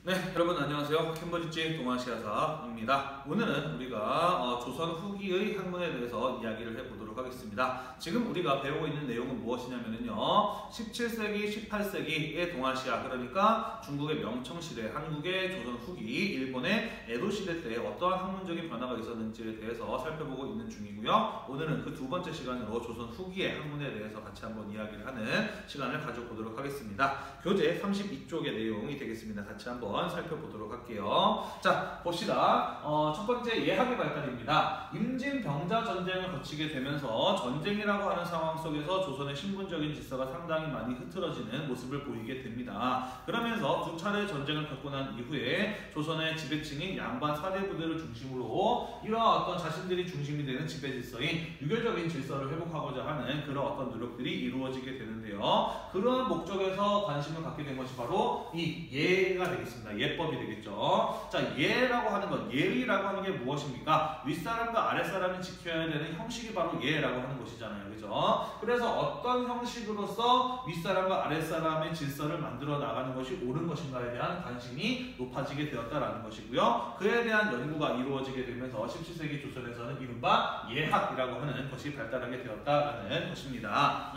네, 여러분 안녕하세요. 캠버리지 동아시아사입니다. 오늘은 우리가 조선 후기의 학문에 대해서 이야기를 해보도록 하겠습니다. 지금 우리가 배우고 있는 내용은 무엇이냐면요, 17세기, 18세기의 동아시아, 그러니까 중국의 명청시대, 한국의 조선 후기, 일본의 에도시대 때 어떠한 학문적인 변화가 있었는지에 대해서 살펴보고 있는 중이고요. 오늘은 그 두 번째 시간으로 조선 후기의 학문에 대해서 같이 한번 이야기를 하는 시간을 가져보도록 하겠습니다. 교재 32쪽의 내용이 되겠습니다. 같이 한번 살펴보도록 할게요. 자, 봅시다. 첫 번째 예학의 발달입니다. 임진병자 전쟁을 거치게 되면서 전쟁이라고 하는 상황 속에서 조선의 신분적인 질서가 상당히 많이 흐트러지는 모습을 보이게 됩니다. 그러면서 두 차례 전쟁을 겪고 난 이후에 조선의 지배층인 양반 사대부들을 중심으로 이러한 어떤 자신들이 중심이 되는 지배 질서인 유교적인 질서를 회복하고자 하는 그런 어떤 노력들이 이루어지게 되는데요. 그러한 목적에서 관심을 갖게 된 것이 바로 이 예가 되겠습니다. 예법이 되겠죠. 자, 예라고 하는 것, 예의라고 하는 게 무엇입니까? 윗사람과 아랫사람이 지켜야 되는 형식이 바로 예라고 하는 것이잖아요. 그죠? 그래서 어떤 형식으로서 윗사람과 아랫사람의 질서를 만들어 나가는 것이 옳은 것인가에 대한 관심이 높아지게 되었다라는 것이고요. 그에 대한 연구가 이루어지게 되면서 17세기 조선에서는 이른바 예학이라고 하는 것이 발달하게 되었다라는 것입니다.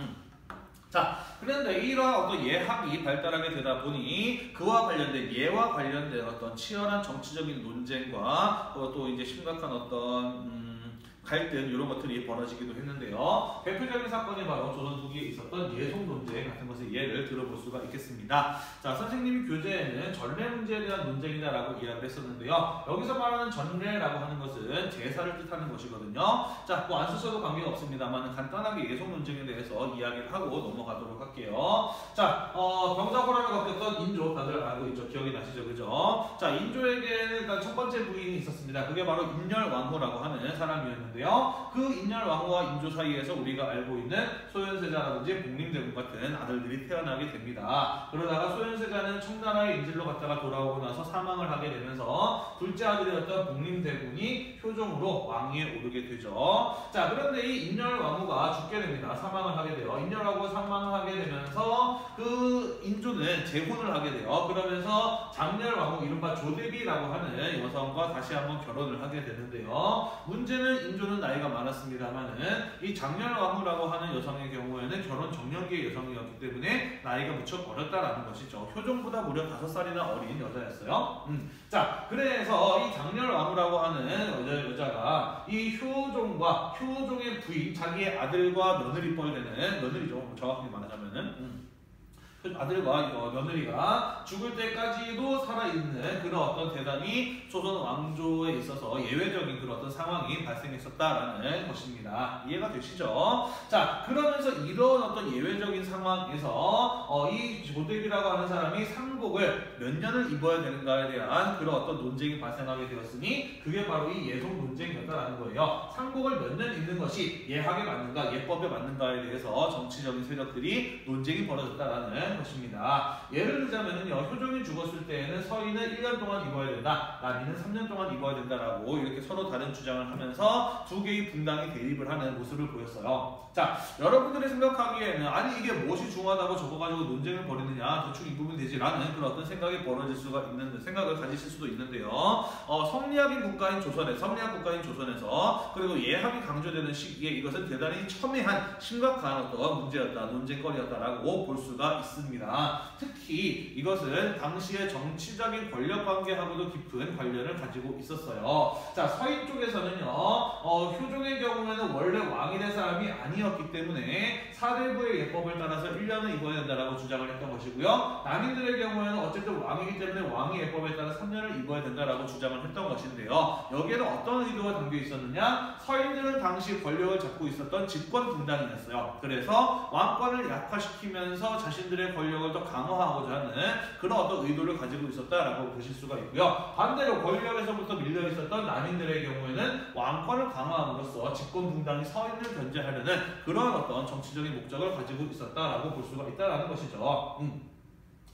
자, 그런데 이러한 어떤 예학이 발달하게 되다 보니 그와 관련된 예와 관련된 어떤 치열한 정치적인 논쟁과 또 이제 심각한 어떤 갈등 이런 것들이 벌어지기도 했는데요. 대표적인 사건이 바로 조선 후기에 있었던 예송 논쟁 같은 것의 예를 들어볼 수가 있겠습니다. 자, 선생님이 교재에는 전례 문제에 대한 논쟁이다라고 이야기를 했었는데요. 여기서 말하는 전례라고 하는 것은 제사를 뜻하는 것이거든요. 자, 뭐 안 쓰셔도 관계가 없습니다만 간단하게 예송 논쟁에 대해서 이야기를 하고 넘어가도록 할게요. 자, 병자호란을 겪었던 인조 다들 알고 있죠? 기억이 나시죠? 그죠? 자, 인조에게는 일단 첫 번째 부인이 있었습니다. 그게 바로 인열왕후라고 하는 사람이었는데 그 인열왕후와 인조 사이에서 우리가 알고 있는 소현세자라든지 복림대군 같은 아들들이 태어나게 됩니다. 그러다가 소현세자는 청나라의 인질로 갔다가 돌아오고 나서 사망을 하게 되면서 둘째 아들이었던 복림대군이 효종으로 왕위에 오르게 되죠. 자, 그런데 이 인열왕후가 죽게 됩니다. 사망을 하게 돼요. 인열왕후가 사망을 하게 되면서 그 인조는 재혼을 하게 돼요. 그러면서 장렬왕후, 이른바 조대비라고 하는 여성과 다시 한번 결혼을 하게 되는데요. 문제는 인조는 나이가 많았습니다만은 이 장렬왕후라고 하는 여성의 경우에는 결혼 정년기의 여성이었기 때문에 나이가 무척 어렸다라는 것이죠. 효종보다 무려 5살이나 어린 여자였어요. 자, 그래서 이 장렬왕후라고 하는 여자가 이 효종과 효종의 부인, 자기의 아들과 며느리뻘 되는, 며느리죠, 정확하게 말하자면은 아들과 며느리가 죽을 때까지도 살아있는 그런 어떤 대단히 조선 왕조에 있어서 예외적인 그런 어떤 상황이 발생했었다라는 것입니다. 이해가 되시죠? 자, 그러면서 이런 어떤 예외적인 상황에서 이 조대비라고 하는 사람이 상복을 몇 년을 입어야 되는가에 대한 그런 어떤 논쟁이 발생하게 되었으니 그게 바로 이 예송 논쟁이었다라는 거예요. 상복을 몇 년 입는 것이 예학에 맞는가, 예법에 맞는가에 대해서 정치적인 세력들이 논쟁이 벌어졌다라는 것입니다. 예를 들자면요, 효종이 죽었을 때에는 서인은 1년 동안 입어야 된다, 남인은 3년 동안 입어야 된다라고 이렇게 서로 다른 주장을 하면서 두 개의 분당이 대립을 하는 모습을 보였어요. 자, 여러분들이 생각하기에는 아니 이게 무엇이 중요하다고 적어가지고 논쟁을 벌이느냐, 대충 입으면 되지라는 그런 어떤 생각이 벌어질 수가 있는데, 생각을 가지실 수도 있는데요. 성리학인 국가인 조선에, 성리학 국가인 조선에서 그리고 예학이 강조되는 시기에 이것은 대단히 첨예한 심각한 어떤 문제였다, 논쟁거리였다라고 볼 수가 있습니다. 특히 이것은 당시의 정치적인 권력 관계하고도 깊은 관련을 가지고 있었어요. 자, 서인 쪽에서는요, 효종의 경우에는 원래 왕이 될 사람이 아니었기 때문에 사대부의 예법을 따라서 1년을 입어야 된다라고 주장을 했던 것이고요. 남인들의 경우에는 어쨌든 왕이기 때문에 왕의 예법에 따라 3년을 입어야 된다라고 주장을 했던 것인데요. 여기에는 어떤 의도가 담겨 있었느냐? 서인들은 당시 권력을 잡고 있었던 집권 분당이었어요. 그래서 왕권을 약화시키면서 자신들의 권력을 더 강화하고자 하는 그런 어떤 의도를 가지고 있었다라고 보실 수가 있고요. 반대로 권력에서부터 밀려 있었던 남인들의 경우에는 왕권을 강화함으로써 집권 분당이 서인을 견제하려는 그런 어떤 정치적인 목적을 가지고 있었다라고 볼 수가 있다라는 것이죠.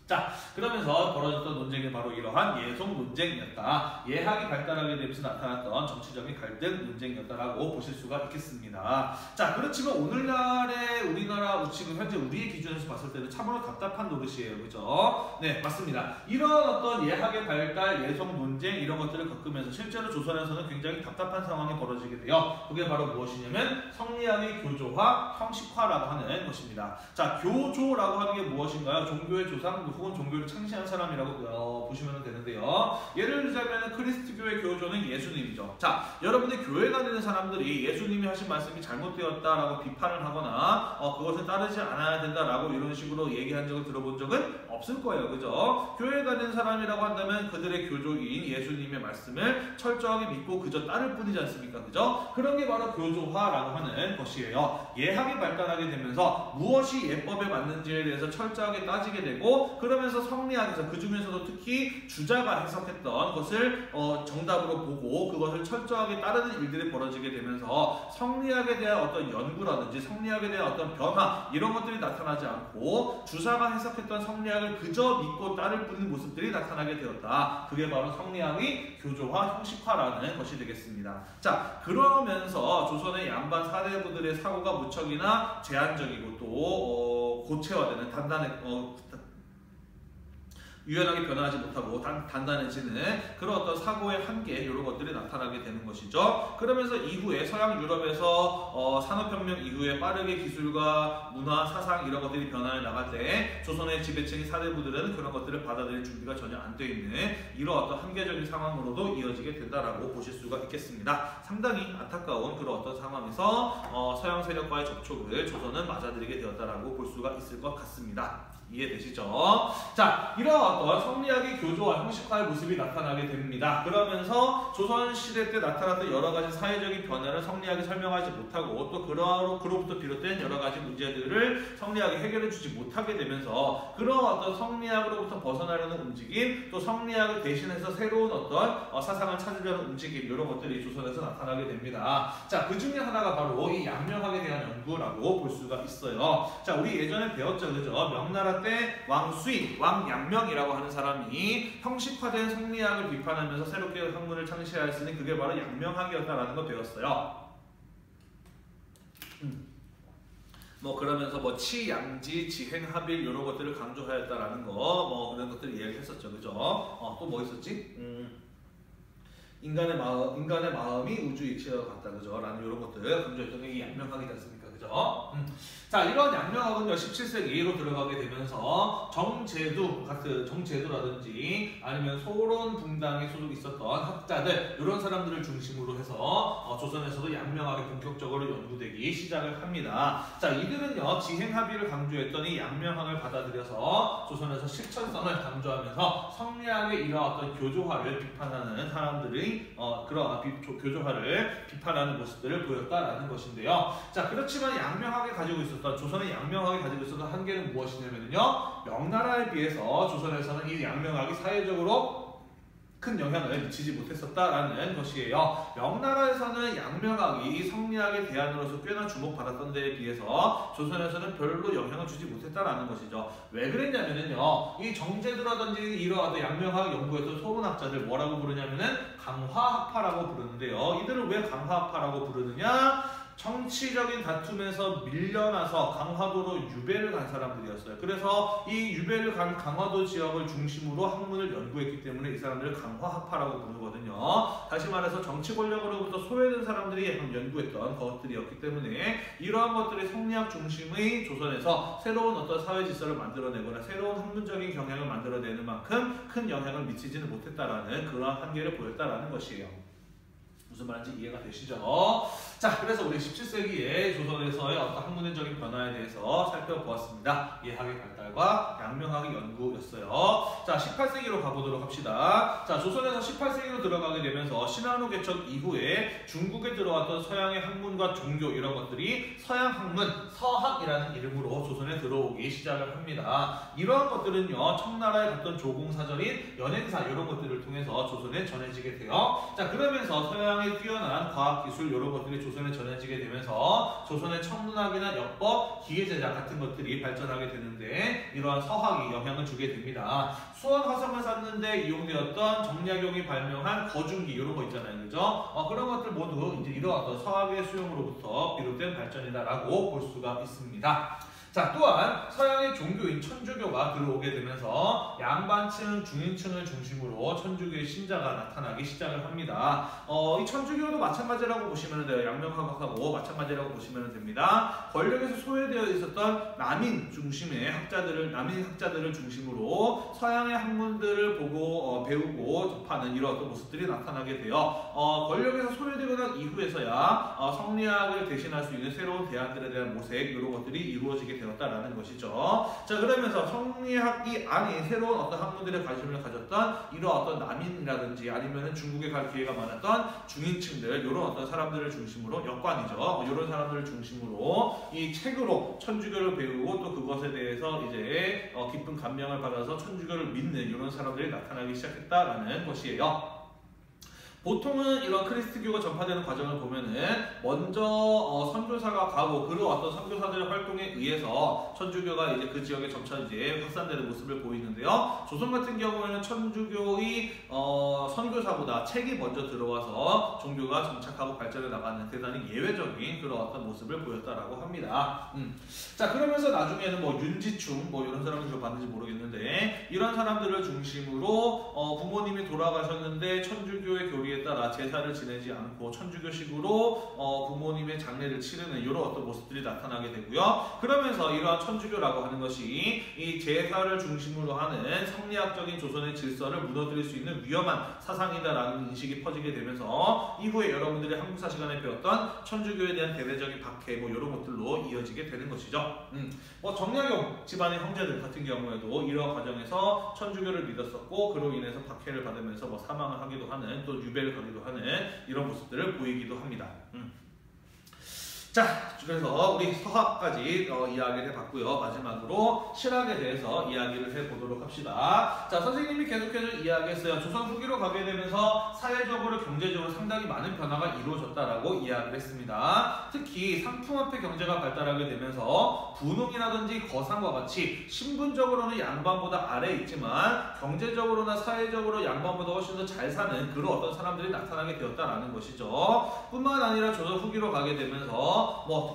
자, 그러면서 벌어졌던 논쟁이 바로 이러한 예속 논쟁이었다. 예학이 발달하게 되면서 나타났던 정치적인 갈등 논쟁이었다라고 보실 수가 있겠습니다. 자, 그렇지만 오늘날의 우리나라 지금 현재 우리의 기준에서 봤을 때는 참으로 답답한 노릇이에요. 그죠? 네, 맞습니다. 이런 어떤 예학의 발달, 예속 논쟁 이런 것들을 겪으면서 실제로 조선에서는 굉장히 답답한 상황이 벌어지게 돼요. 그게 바로 무엇이냐면 성리학의 교조화, 형식화라고 하는 것입니다. 자, 교조라고 하는 게 무엇인가요? 종교의 조상 혹은 종교를 창시한 사람이라고 보시면 되는데요. 예를 들자면 크리스트교의 교조는 예수님이죠. 자, 여러분들 교회 다니는 사람들이 예수님이 하신 말씀이 잘못되었다라고 비판을 하거나 그것을 따르지 않아야 된다라고 이런 식으로 얘기한 적을 들어본 적은 없을 거예요. 그죠? 교회 다니는 사람이라고 한다면 그들의 교조인 예수님의 말씀을 철저하게 믿고 그저 따를 뿐이지 않습니까? 그죠? 그런 게 바로 교조화라고 하는 것이에요. 예학이 발달하게 되면서 무엇이 예법에 맞는지에 대해서 철저하게 따지게 되고 그러면서 성리학에서 그 중에서도 특히 주자가 해석했던 것을 정답으로 보고 그것을 철저하게 따르는 일들이 벌어지게 되면서 성리학에 대한 어떤 연구라든지 성리학에 대한 어떤 변화 이런 것들이 나타나지 않고 주자가 해석했던 성리학을 그저 믿고 따를 뿐인 모습들이 나타나게 되었다. 그게 바로 성리학의 교조화, 형식화라는 것이 되겠습니다. 자, 그러면서 조선의 양반 사대부들의 사고가 무척이나 제한적이고 또 고체화되는 유연하게 변화하지 못하고 단단해지는 그런 어떤 사고의 한계 이런 것들이 나타나게 되는 것이죠. 그러면서 이후에 서양 유럽에서 산업혁명 이후에 빠르게 기술과 문화, 사상 이런 것들이 변화해 나갈 때 조선의 지배층이 사대부들은 그런 것들을 받아들일 준비가 전혀 안 돼 있는 이런 어떤 한계적인 상황으로도 이어지게 된다라고 보실 수가 있겠습니다. 상당히 안타까운 그런 어떤 상황에서 서양 세력과의 접촉을 조선은 맞아들이게 되었다라고 볼 수가 있을 것 같습니다. 이해되시죠? 자, 이런 어떤 성리학의 교조와 형식화의 모습이 나타나게 됩니다. 그러면서 조선시대 때 나타났던 여러가지 사회적인 변화를 성리학이 설명하지 못하고 또 그로부터 비롯된 여러가지 문제들을 성리학이 해결해주지 못하게 되면서 그런 어떤 성리학으로부터 벗어나려는 움직임 또 성리학을 대신해서 새로운 어떤 사상을 찾으려는 움직임 이런 것들이 조선에서 나타나게 됩니다. 자, 그 중에 하나가 바로 이 양명학에 대한 연구라고 볼 수가 있어요. 자, 우리 예전에 배웠죠. 그죠? 명나라 때 왕수인, 왕양명이라고 하는 사람이 형식화된 성리학을 비판하면서 새롭게 학문을 창시하였으니 그게 바로 양명학이었다라는 거 배웠어요. 그러면서 치양지, 지행합일 이런 것들을 강조하였다라는 거 그런 것들을 이야기했었죠. 그죠? 또 뭐 있었지? 인간의 마음이 우주 이치와 같다. 그죠? 라는 이런 것들 강조했던 게 이 양명학이지 않습니까? 그죠? 자, 이런 양명학은요 17세기로 들어가게 되면서 정제도라든지 아니면 소론 분당에 소속이 있었던 학자들 이런 사람들을 중심으로 해서 조선에서도 양명학이 본격적으로 연구되기 시작을 합니다. 자, 이들은요 지행합의를 강조했던 이 양명학을 받아들여서 조선에서 실천성을 강조하면서 성리학의 이러한 어떤 교조화를 비판하는 사람들의 그런 교조화를 비판하는 모습들을 보였다라는 것인데요. 자, 그렇지만 양명학이 가지고 있었던 조선의 양명학이 가지고 있었던 한계는 무엇이냐면요. 명나라에 비해서 조선에서는 이 양명학이 사회적으로 큰 영향을 미치지 못했었다라는 것이에요. 명나라에서는 양명학이 성리학의 대안으로서 꽤나 주목받았던 데에 비해서 조선에서는 별로 영향을 주지 못했다라는 것이죠. 왜 그랬냐면요. 이 정제도라든지 이러한 양명학 연구했던 소론학자들 뭐라고 부르냐면은 강화학파라고 부르는데요. 이들을 왜 강화학파라고 부르느냐? 정치적인 다툼에서 밀려나서 강화도로 유배를 간 사람들이었어요. 그래서 이 유배를 간 강화도 지역을 중심으로 학문을 연구했기 때문에 이 사람들을 강화학파라고 부르거든요. 다시 말해서 정치 권력으로부터 소외된 사람들이 연구했던 것들이었기 때문에 이러한 것들이 성리학 중심의 조선에서 새로운 어떤 사회 질서를 만들어내거나 새로운 학문적인 경향을 만들어내는 만큼 큰 영향을 미치지는 못했다라는 그러한 한계를 보였다라는 것이에요. 무슨 말인지 이해가 되시죠? 자, 그래서 우리 17세기에 조선에서의 어떤 학문적인 변화에 대해서 살펴보았습니다. 예학의 발달과 양명학의 연구였어요. 자, 18세기로 가보도록 합시다. 자, 조선에서 18세기로 들어가게 되면서 신한후 개척 이후에 중국에 들어왔던 서양의 학문과 종교 이런 것들이 서양 학문, 서학이라는 이름으로 조선에 들어오게 들어오기 시작을 합니다. 이러한 것들은요, 청나라의 어떤 조공사절인 연행사 이런 것들을 통해서 조선에 전해지게 돼요. 자, 그러면서 서양의 뛰어난 과학기술 이런 것들이 조선에 전해지게 되면서 조선의 천문학이나 역법, 기계제작 같은 것들이 발전하게 되는데 이러한 서학이 영향을 주게 됩니다. 수원 화성을 쌓는데 이용되었던 정약용이 발명한 거중기 이런 거 있잖아요, 그죠? 그런 것들 모두 이제 이러한 서학의 수용으로부터 비롯된 발전이다라고 볼 수가 있습니다. 자, 또한 서양의 종교인 천주교가 들어오게 되면서 양반층, 중인층을 중심으로 천주교의 신자가 나타나기 시작을 합니다. 이 천주교도 마찬가지라고 보시면 돼요. 양명학하고 마찬가지라고 보시면 됩니다. 권력에서 소외되어 있었던 남인 중심의 남인 학자들을 중심으로 서양의 학문들을 보고 배우고 접하는 이런 어떤 모습들이 나타나게 돼요. 권력에서 소외되거나 이후에서야 성리학을 대신할 수 있는 새로운 대안들에 대한 모색 이런 것들이 이루어지게 되었다라는 것이죠. 자, 그러면서 성리학이 아닌 새로운 어떤 학문들에 관심을 가졌던 이런 어떤 남인이라든지 아니면 중국에 갈 기회가 많았던 중인층들 이런 어떤 사람들을 중심으로 역관이죠. 이런 사람들을 중심으로 이 책으로 천주교를 배우고 또 그것에 대해서 이제 깊은 감명을 받아서 천주교를 믿는 이런 사람들이 나타나기 시작했다라는 것이에요. 보통은 이런 크리스트교가 전파되는 과정을 보면은 먼저 선교사가 가고 그 어떤 선교사들의 활동에 의해서 천주교가 이제 그 지역에 점차 이제 확산되는 모습을 보이는데요. 조선 같은 경우에는 천주교의 선교사보다 책이 먼저 들어와서 종교가 정착하고 발전해 나가는 대단히 예외적인 그런 어떤 모습을 보였다라고 합니다. 자, 그러면서 나중에는 뭐 윤지충 뭐 이런 사람을 들어봤는지 모르겠는데 이런 사람들을 중심으로 부모님이 돌아가셨는데 천주교의 교리에 따라 제사를 지내지 않고 천주교식으로 부모님의 장례를 치르는 이런 어떤 모습들이 나타나게 되고요. 그러면서 이러한 천주교라고 하는 것이 이 제사를 중심으로 하는 성리학적인 조선의 질서를 무너뜨릴 수 있는 위험한 사상이다라는 인식이 퍼지게 되면서 이후에 여러분들이 한국사 시간에 배웠던 천주교에 대한 대대적인 박해 뭐 이런 것들로 이어지게 되는 것이죠. 정약용 집안의 형제들 같은 경우에도 이러한 과정에서 천주교를 믿었었고 그로 인해서 박해를 받으면서 뭐 사망을 하기도 하는 또 유배를 가기도 하는 이런 모습들을 보이기도 합니다. 자, 그래서 우리 서학까지 이야기를 해봤고요. 마지막으로 실학에 대해서 이야기를 해보도록 합시다. 자, 선생님이 계속해서 이야기했어요. 조선 후기로 가게 되면서 사회적으로 경제적으로 상당히 많은 변화가 이루어졌다라고 이야기를 했습니다. 특히 상품화폐 경제가 발달하게 되면서 분홍이라든지 거상과 같이 신분적으로는 양반보다 아래에 있지만 경제적으로나 사회적으로 양반보다 훨씬 더 잘 사는 그런 어떤 사람들이 나타나게 되었다라는 것이죠. 뿐만 아니라 조선 후기로 가게 되면서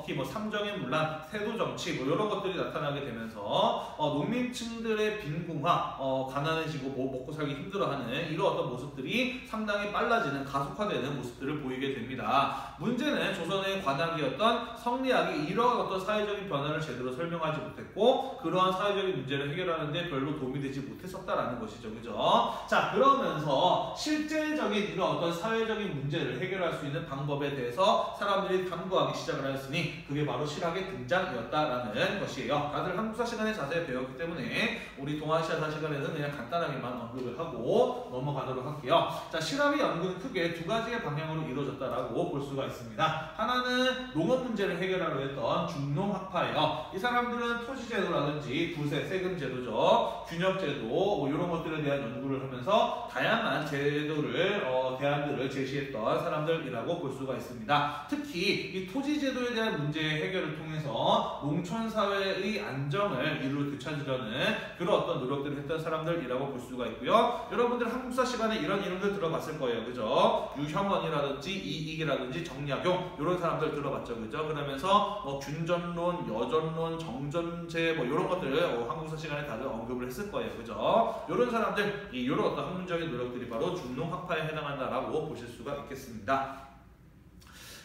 특히 삼정의 문란, 세도 정치 이런 것들이 나타나게 되면서 농민층들의 빈궁화, 가난해지고 먹고 살기 힘들어하는 이런 어떤 모습들이 상당히 빨라지는 가속화되는 모습들을 보이게 됩니다. 문제는 조선의 관학이었던 성리학이 이러한 어떤 사회적인 변화를 제대로 설명하지 못했고 그러한 사회적인 문제를 해결하는 데 별로 도움이 되지 못했었다라는 것이죠. 그죠? 자, 그러면서 실제적인 이런 어떤 사회적인 문제를 해결할 수 있는 방법에 대해서 사람들이 탐구하기 시작을 하였으니 그게 바로 실학의 등장이었다라는 것이에요. 다들 한국사 시간에 자세히 배웠기 때문에 우리 동아시아사 시간에는 그냥 간단하게만 언급을 하고 넘어가도록 할게요. 자, 실학의 연구는 크게 두 가지의 방향으로 이루어졌다라고 볼 수가 있습니다. 하나는 농업 문제를 해결하려 했던 중농학파예요. 이 사람들은 토지제도라든지 부세, 세금제도죠, 균역제도 이런 것들에 대한 연구를 하면서 다양한 제도를 대안들을 제시했던 사람들이라고 볼 수가 있습니다. 특히 이 토지제도에 대한 문제 해결을 통해서 농촌사회의 안정을 되찾으려는 그런 어떤 노력들을 했던 사람들이라고 볼 수가 있고요. 여러분들 한국사 시간에 이런 이름들 들어봤을 거예요. 그죠? 유형원이라든지 이익이라든지 정약용 이런 사람들 들어봤죠. 그죠? 그러면서 균전론, 여전론, 정전제 이런 것들을 한국사 시간에 다들 언급을 했을 거예요. 그죠? 이런 사람들, 이런 어떤 학문적인 노력들이 바로 중농학파에 해당한다라고 보실 수가 있겠습니다.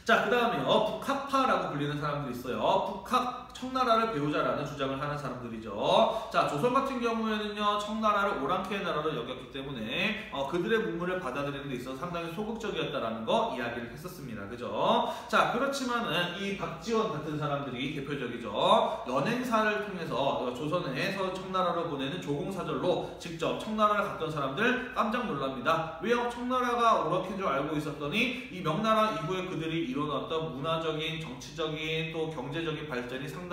자, 그 다음에요. 북학파라고 불리는 사람들이 있어요. 북학, 청나라를 배우자라는 주장을 하는 사람들이죠. 자, 조선 같은 경우에는요, 청나라를 오랑캐의 나라로 여겼기 때문에 그들의 문물을 받아들이는 데 있어서 상당히 소극적이었다라는 거 이야기를 했었습니다. 그죠? 자, 그렇지만은 이 박지원 같은 사람들이 대표적이죠. 연행사를 통해서 조선에서 청나라로 보내는 조공사절로 직접 청나라를 갔던 사람들 깜짝 놀랍니다. 왜요? 청나라가 오랑캐인 줄 알고 있었더니 이 명나라 이후에 그들이 이뤄놨던 문화적인, 정치적인 또 경제적인 발전이 상당히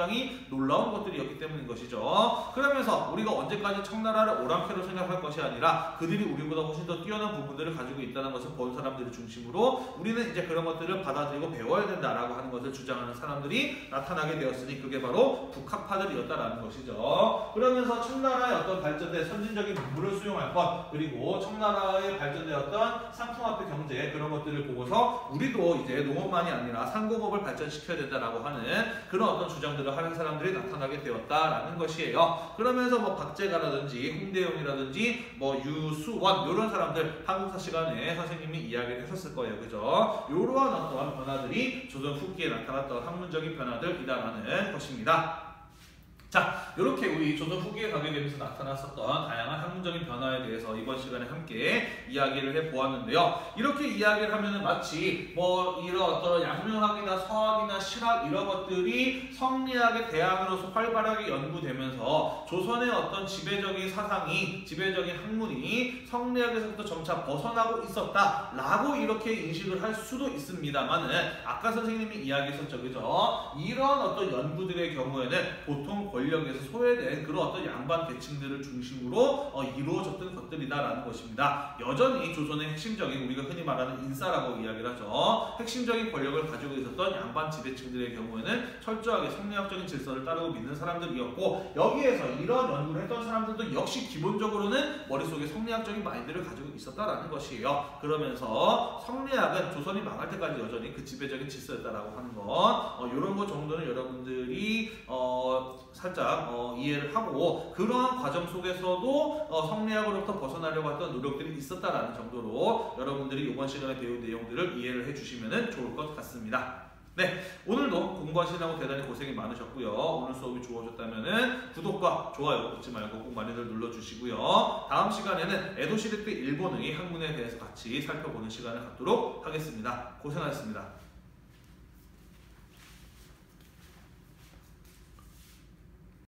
놀라운 것들이었기 때문인 것이죠. 그러면서 우리가 언제까지 청나라를 오랑캐로 생각할 것이 아니라 그들이 우리보다 훨씬 더 뛰어난 부분들을 가지고 있다는 것을 본 사람들을 중심으로 우리는 이제 그런 것들을 받아들이고 배워야 된다라고 하는 것을 주장하는 사람들이 나타나게 되었으니 그게 바로 북학파들이었다라는 것이죠. 그러면서 청나라의 어떤 발전된 선진적인 문물을 수용할 것, 그리고 청나라의 발전되었던 상품화폐 경제, 그런 것들을 보고서 우리도 이제 농업만이 아니라 상공업을 발전시켜야 된다라고 하는 그런 어떤 주장들을 하는 사람들이 나타나게 되었다라는 것이에요. 그러면서 뭐 박제가라든지 홍대용이라든지 뭐 유수원 이런 사람들 한국사 시간에 선생님이 이야기를 했었을 거예요. 그죠? 이러한 어떤 변화들이 조선 후기에 나타났던 학문적인 변화들이다라는 것입니다. 자, 이렇게 우리 조선 후기에 가게 되면서 나타났었던 다양한 학문적인 변화에 대해서 이번 시간에 함께 이야기를 해보았는데요. 이렇게 이야기를 하면은 마치 뭐 이런 어떤 양명학이나 서학이나 실학 이런 것들이 성리학의 대학으로서 활발하게 연구되면서 조선의 어떤 지배적인 사상이, 지배적인 학문이 성리학에서부터 점차 벗어나고 있었다라고 이렇게 인식을 할 수도 있습니다만은 아까 선생님이 이야기했었죠. 그죠? 이런 어떤 연구들의 경우에는 보통 권력에서 소외된 그런 어떤 양반 계층들을 중심으로 이루어졌던 것들이다라는 것입니다. 여전히 조선의 핵심적인 우리가 흔히 말하는 인사라고 이야기를 하죠. 핵심적인 권력을 가지고 있었던 양반 지배층들의 경우에는 철저하게 성리학적인 질서를 따르고 믿는 사람들이었고 여기에서 이런 연구를 했던 사람들도 역시 기본적으로는 머릿속에 성리학적인 마인드를 가지고 있었다라는 것이에요. 그러면서 성리학은 조선이 망할 때까지 여전히 그 지배적인 질서였다라고 하는 것 이런 것 정도는 여러분들이 살짝 이해를 하고 그러한 과정 속에서도 성리학으로부터 벗어나려고 했던 노력들이 있었다라는 정도로 여러분들이 이번 시간에 배운 내용들을 이해를 해주시면 좋을 것 같습니다. 네, 오늘도 공부하시느라고 대단히 고생이 많으셨고요. 오늘 수업이 좋아졌다면 구독과 좋아요 잊지 말고 꼭 많이들 눌러주시고요. 다음 시간에는 에도시대 때 일본의 학문에 대해서 같이 살펴보는 시간을 갖도록 하겠습니다. 고생하셨습니다.